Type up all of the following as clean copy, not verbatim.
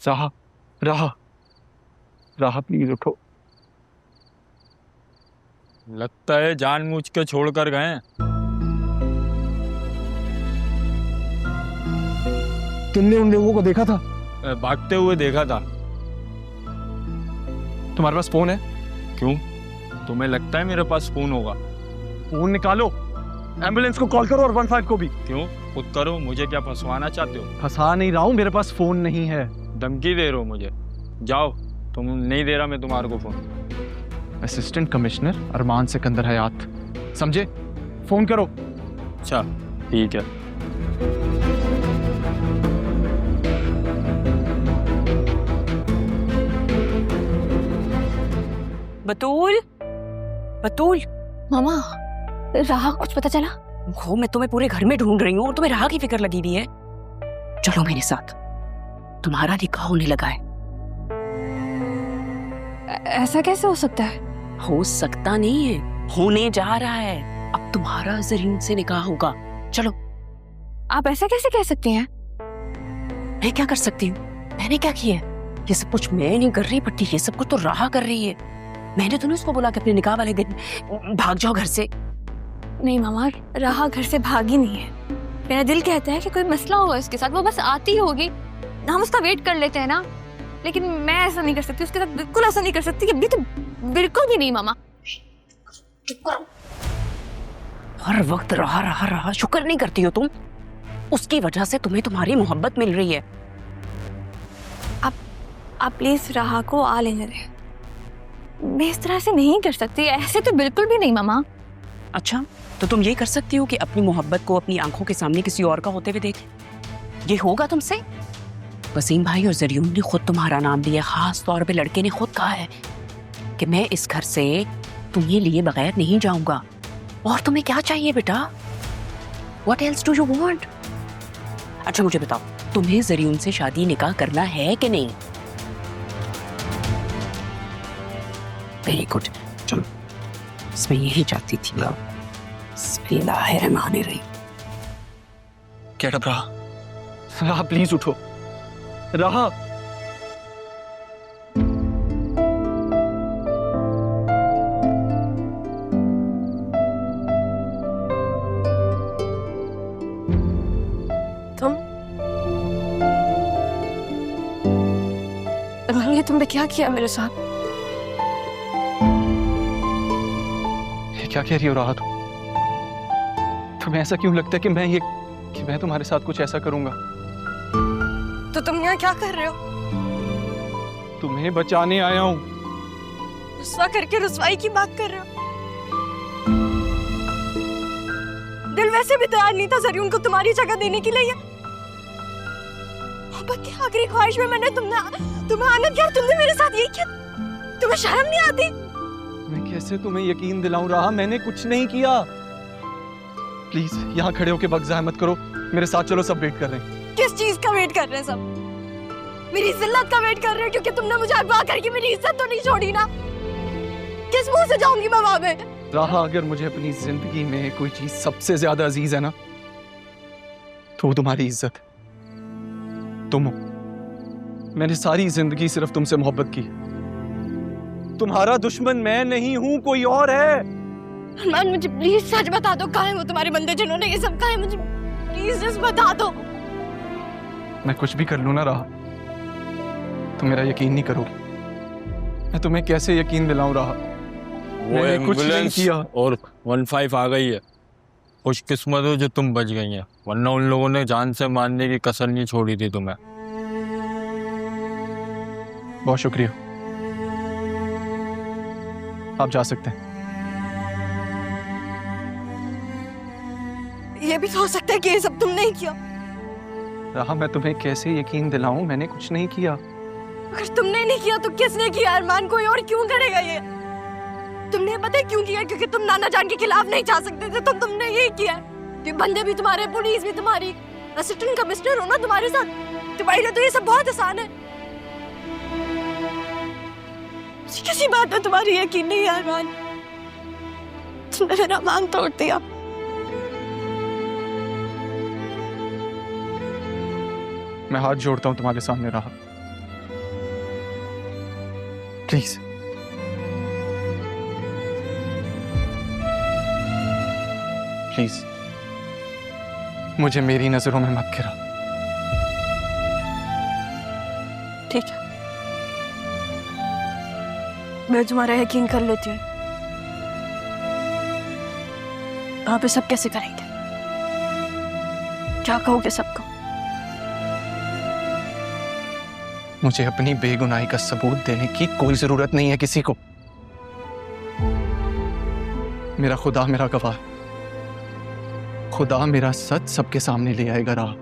राहा, राहा, राहा प्लीज उठो। लगता है जानबूझ के छोड़कर गए हैं। तुमने उन लोगों को देखा था? भागते हुए देखा था। तुम्हारे पास फोन है? क्यों, तुम्हें लगता है मेरे पास फोन होगा? फोन निकालो, एम्बुलेंस को कॉल करो और 15 को भी। क्यों, खुद करो। मुझे क्या फंसवाना चाहते हो? फंसा नहीं रहा हूँ, मेरे पास फोन नहीं है। धमकी दे रहे हो मुझे? जाओ, तुम नहीं दे रहा मैं तुम्हारे को फोन। असिस्टेंट कमिश्नर अरमान सिकंदर हयात, समझे? फोन करो। अच्छा ठीक है। बतूल, बतूल। मामा, राहा कुछ पता चला? हो, मैं तुम्हें पूरे घर में ढूंढ रही हूँ और तुम्हें राह की फिक्र लगी हुई है। चलो मेरे साथ, तुम्हारा निकाह होने लगा है। ऐसा कैसे हो सकता है? हो सकता नहीं है, होने जा रहा है। अब तुम्हारा जरीन से निकाह होगा। चलो। आप ऐसा कैसे कह सकती हैं? मैं क्या कर सकती हूँ? मैंने क्या किया है? ये सब कुछ मैं नहीं कर रही बट्टी, ये सब कुछ तो राह कर रही है। मैंने तो नहीं उसको बोला कि अपने निकाह वाले दिन भाग जाओ घर से। नहीं मामा, राहा घर से भागी नहीं है। मेरा दिल कहता है कि कोई मसला होगा इसके साथ, वो बस आती होगी, हम उसका वेट कर लेते हैं ना। लेकिन मैं ऐसा नहीं कर सकती, उसके साथ बिल्कुल ऐसा नहीं कर सकती। अभी तो बिल्कुल भी नहीं मामा। हर वक्त रहा रहा रहा, शुक्र नहीं करती हो तुम? उसकी वजह से तुम्हें तुम्हारी मोहब्बत मिल रही है। आप प्लीज राहा को आ लेने दें। मैं इस तरह से नहीं कर सकती, ऐसे तो बिल्कुल भी नहीं मामा। अच्छा, तो तुम ये कर सकती हो कि अपनी मोहब्बत को अपनी आंखों के सामने किसी और का होते हुए देख? ये होगा तुमसे? वसीम भाई और जरियून ने खुद तुम्हारा नाम लिया, खास तौर पे लड़के ने खुद कहा है कि मैं इस घर से तुम्हें लिए बगैर नहीं जाऊंगा। और तुम्हें क्या चाहिए बेटा? What else do you want? अच्छा मुझे बताओ, तुम्हें जरियून से शादी निकाह करना है कि नहीं? वेरी गुड, चलो। इसमें यही चाहती थी। रही। गेट अप राहा। राहा प्लीज उठो। राहा, तुमने क्या किया मेरे साथ? ये क्या कह रही हो राहा? तुम्हें ऐसा क्यों लगता है कि मैं तुम्हारे साथ कुछ ऐसा करूंगा? तो तुम यहाँ क्या कर रहे हो? तुम्हें बचाने आया हूं। रुस्वा करके रुस्वाई की बात कर रहे हो? दिल वैसे भी तैयार नहीं था जरियून को तुम्हारी जगह देने के लिए। मोहब्बत की आखिरी ख्वाहिश में मैंने तुम्हें आना किया, तुमने मेरे साथ ये किया। तुम्हें शर्म नहीं आती? मैं कैसे तुम्हें यकीन दिलाऊं राहा, मैंने कुछ नहीं किया। प्लीज यहाँ खड़े होके वक्त ज़ाया मत करो, मेरे साथ चलो, सब वेट कर रहे हैं। किस चीज का वेट कर रहे हैं सब? मेरी जिल्लत का वेट कर रहे हो, क्योंकि तुमने मुझे अगवा करके मेरी इज्जत तो नहीं छोड़ी ना। किस मुंह से जाऊंगी मैं वहां पे? राहा, अगर मुझे अपनी जिंदगी में कोई चीज सबसे ज्यादा अजीज है ना, तो वो तुम्हारी इज्जत है। तुम हो। मैंने सारी जिंदगी सिर्फ तुमसे मोहब्बत की। तुम्हारा दुश्मन मैं नहीं हूं, कोई और है। अरमान, मुझे प्लीज सच बता दो, कहाँ है वो तुम्हारे बंदे जिन्होंने ये सब कहा है? मुझे प्लीज जस्ट बता दो। मैं कुछ भी कर लूं ना राहा, तुम मेरा यकीन नहीं करोगी। मैं तुम्हें कैसे यकीन दिलाऊं राहा? वो मैंने कुछ नहीं एम्बुलेंस किया। और 15 आ गई है। खुशकिस्मत हो जो तुम बच गई हैं, वरना उन लोगों ने जान से मारने की कसर नहीं छोड़ी थी तुम्हें। बहुत शुक्रिया, आप जा सकते हैं। ये भी तो हो सकता है कि ये सब तुमने ही किया। राहा, मैं तुम्हें कैसे यकीन दिलाऊं? मैंने कुछ नहीं किया। अगर तुमने नहीं किया तो किसने किया? अरमान, कोई और क्यों करेगा ये? तुमने पता है क्यों किया? क्योंकि तुम नाना जान के खिलाफ नहीं जा सकते थे, तो तुमने यही किया। ये बंदे भी तुम्हारे, पुलिस भी तुम्हारी, असिस्टेंट कमिश्नर हो ना तुम्हारे साथ, तुम्हारे लिए तो ये सब बहुत आसान है। किसी बात में तुम्हारी यकीन नहीं है अरमान। तुमने मेरा मान तोड़ दिया। मैं हाथ जोड़ता हूं तुम्हारे सामने राहा, प्लीज प्लीज मुझे मेरी नजरों में मत गिरा। ठीक है, मैं तुम्हारा यकीन कर लेती हूँ। आप ये सब कैसे करेंगे? क्या कहोगे सबको? मुझे अपनी बेगुनाही का सबूत देने की कोई जरूरत नहीं है किसी को। मेरा खुदा मेरा गवाह, खुदा मेरा सच सबके सामने ले आएगा। राह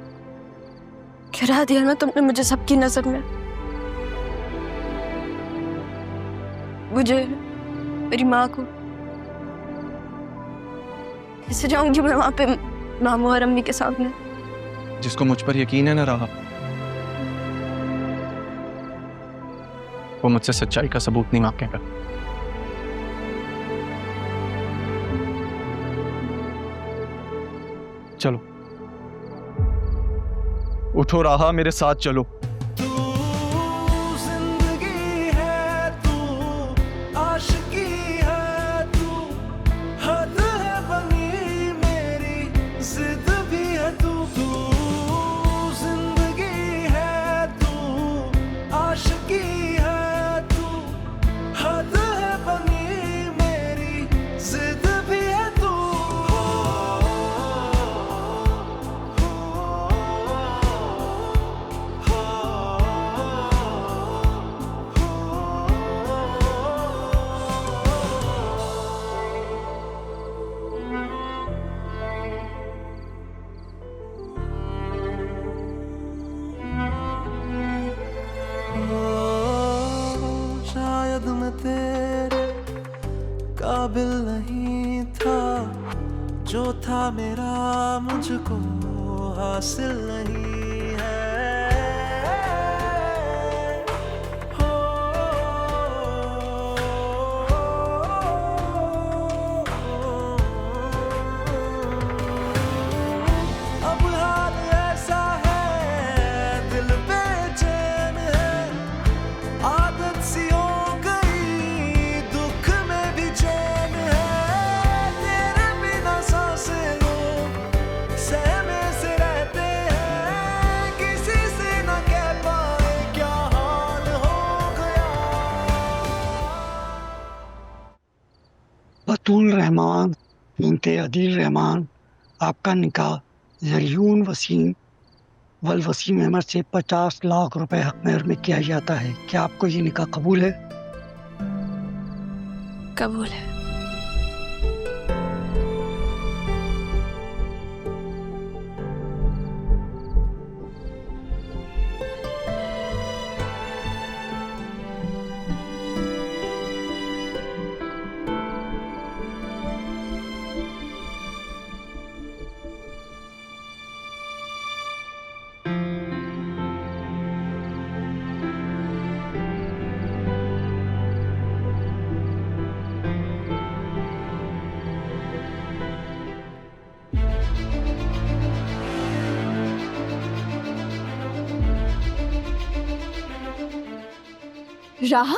गिरा दिया ना तुमने मुझे सबकी नजर में। मुझे, मेरी माँ को कैसे जाऊंगी मैं वहां पे मामू और अम्मी के सामने? जिसको मुझ पर यकीन है ना राह, वो मुझसे सच्चाई का सबूत नहीं मांगेगा। चलो उठो राहा, मेरे साथ चलो। शायद मैं तेरे काबिल नहीं था, जो था मेरा मुझको हासिल नहीं है। हो अब हाल ऐसा है, दिल बेचैन है, आदत सी हो गई, दुख में भी चैन है। तेरे बिना सांसें लोग सहमे से रहते हैं, किसी से न कह पाए क्या हाल हो गया। बतूल रहमान बिनते अदील रहमान, आपका निकाह ज़रियून वसीम वल वसीम अहमद से 50 लाख रुपए हक मेहर में किया जाता है। क्या आपको ये निकाह कबूल है? कबूल है। राह,